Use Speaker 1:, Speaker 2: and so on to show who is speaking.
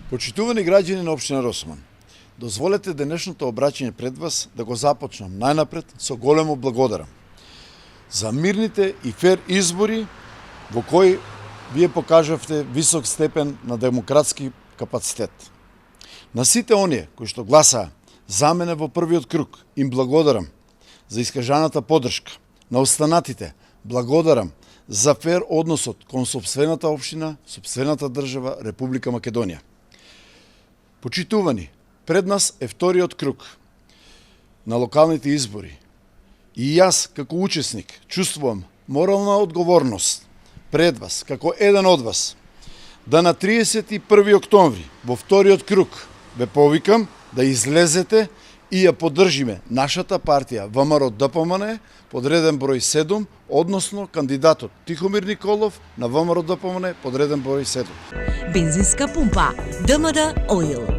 Speaker 1: Почитувани граѓани на општина Росман, дозволете денешното обраќање пред вас да го започнам најнапред со големо благодарам за мирните и фер избори во кои вие покажавте висок степен на демократски капацитет. На сите оние кои што гласаа за мене во првиот круг им благодарам за искажаната поддршка. На останатите благодарам за фер односот кон сопствената општина, сопствената држава Република Македонија. Почитувани, пред нас е вториот круг на локалните избори и јас како учесник чувствувам морална одговорност пред вас, како еден од вас, да на 31 октомври во вториот круг ве повикам да излезете и ја поддржиме нашата партија ВМРО ДПМН под реден број 7, односно кандидатот Тихомир Николов на ВМРО ДПМН под реден број 7.
Speaker 2: Бензинска пумпа ДМД Оил.